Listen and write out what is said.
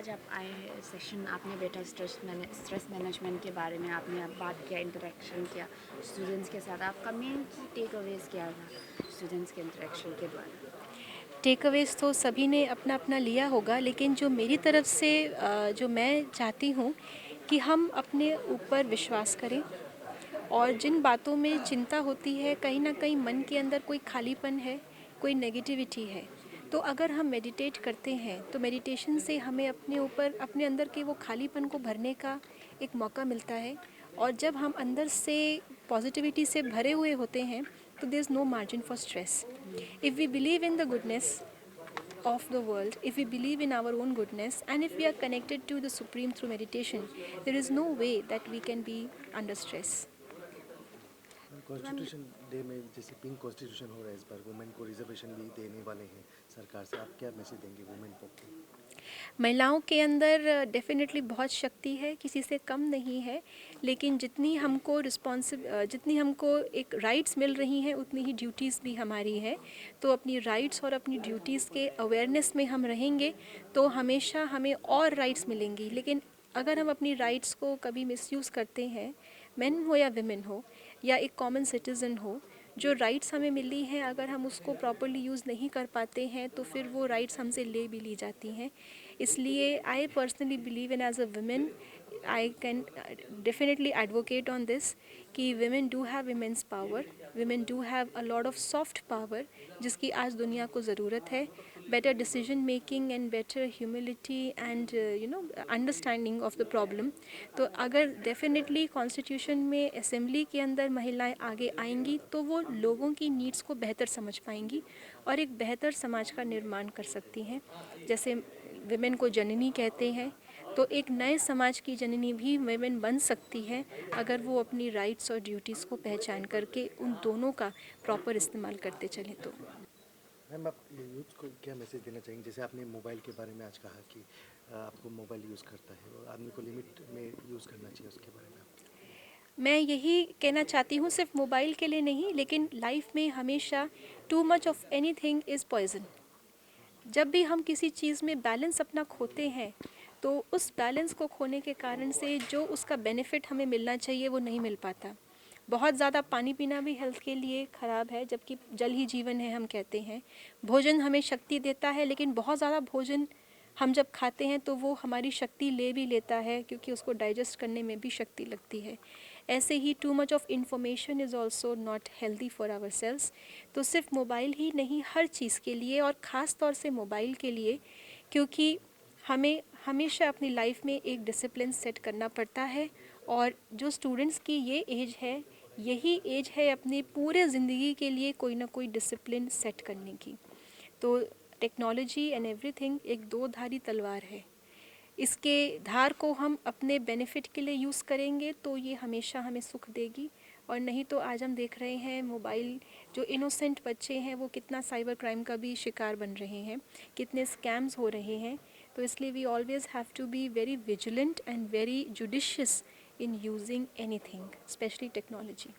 आज आप आए हैं सेशन, आपने बैठा स्ट्रेस मैनेजमेंट के बारे में आपने अब बात किया, इंटरेक्शन किया स्टूडेंट्स के साथ। आपका मेन की टेक अवेज क्या था स्टूडेंट्स के इंटरेक्शन के द्वारा? टेक अवेज़ तो सभी ने अपना अपना लिया होगा, लेकिन जो मेरी तरफ से जो मैं चाहती हूँ कि हम अपने ऊपर विश्वास करें और जिन बातों में चिंता होती है, कहीं ना कहीं मन के अंदर कोई खालीपन है, कोई नेगेटिविटी है, तो अगर हम मेडिटेट करते हैं तो मेडिटेशन से हमें अपने ऊपर, अपने अंदर के वो खालीपन को भरने का एक मौका मिलता है। और जब हम अंदर से पॉजिटिविटी से भरे हुए होते हैं तो there is no margin for stress. If we believe in the goodness of the world, if we believe in our own goodness, and if we are connected to the Supreme through meditation, there is no way that we can be under stress. तो ma'am, constitution day में जैसे pink constitution हो रहा है, इस बार women को reservation भी देने वाले हैं सरकार से, आप क्या मैसेज देंगे वुमेन को? महिलाओं के अंदर डेफिनेटली बहुत शक्ति है, किसी से कम नहीं है, लेकिन जितनी हमको एक राइट्स मिल रही हैं उतनी ही ड्यूटीज़ भी हमारी है। तो अपनी राइट्स और अपनी ड्यूटीज़ के अवेयरनेस में हम रहेंगे तो हमेशा हमें और राइट्स मिलेंगी। लेकिन अगर हम अपनी राइट्स को कभी मिसयूज़ करते हैं, मेन हो या विमेन हो या एक कॉमन सिटीज़न हो, जो राइट्स हमें मिली हैं अगर हम उसको प्रॉपरली यूज़ नहीं कर पाते हैं तो फिर वो राइट्स हमसे ले भी ली जाती हैं। इसलिए I personally believe in as a women, I can definitely advocate on this कि women do have immense power, women do have a lot of soft power जिसकी आज दुनिया को ज़रूरत है। better decision making and better humility and understanding of the problem। तो अगर definitely constitution में असेंबली के अंदर महिलाएं आगे आएंगी तो वो लोगों की नीड्स को बेहतर समझ पाएंगी और एक बेहतर समाज का निर्माण कर सकती हैं। जैसे विमेन को जननी कहते हैं, तो एक नए समाज की जननी भी विमेन बन सकती है अगर वो अपनी राइट्स और ड्यूटीज़ को पहचान करके उन दोनों का प्रॉपर इस्तेमाल करते चले। तो मैम, आप यूथ को क्या मैसेज देना चाहेंगे? जैसे आपने मोबाइल के बारे में आज कहा कि आपको मोबाइल यूज़ करता है और आदमी को लिमिट में यूज़ करना चाहिए, उसके बारे में आप? मैं यही कहना चाहती हूँ, सिर्फ मोबाइल के लिए नहीं, लेकिन लाइफ में हमेशा too much of anything is poison. जब भी हम किसी चीज़ में बैलेंस अपना खोते हैं तो उस बैलेंस को खोने के कारण से जो उसका बेनिफिट हमें मिलना चाहिए वो नहीं मिल पाता। बहुत ज़्यादा पानी पीना भी हेल्थ के लिए ख़राब है, जबकि जल ही जीवन है हम कहते हैं। भोजन हमें शक्ति देता है, लेकिन बहुत ज़्यादा भोजन हम जब खाते हैं तो वो हमारी शक्ति ले भी लेता है, क्योंकि उसको डाइजेस्ट करने में भी शक्ति लगती है। ऐसे ही too much of information is also not healthy for our cells. तो सिर्फ मोबाइल ही नहीं, हर चीज़ के लिए और ख़ास तौर से मोबाइल के लिए, क्योंकि हमें हमेशा अपनी लाइफ में एक डिसिप्लिन सेट करना पड़ता है। और जो स्टूडेंट्स की ये एज है, यही एज है अपनी पूरे ज़िंदगी के लिए कोई ना कोई डिसिप्लिन सेट करने की। तो टेक्नोलॉजी एंड एवरीथिंग एक दो धारी तलवार है। इसके धार को हम अपने बेनिफिट के लिए यूज़ करेंगे तो ये हमेशा हमें सुख देगी, और नहीं तो आज हम देख रहे हैं मोबाइल, जो इनोसेंट बच्चे हैं वो कितना साइबर क्राइम का भी शिकार बन रहे हैं, कितने स्कैम्स हो रहे हैं। तो इसलिए we always have to be very vigilant and very judicious in using anything, especially technology.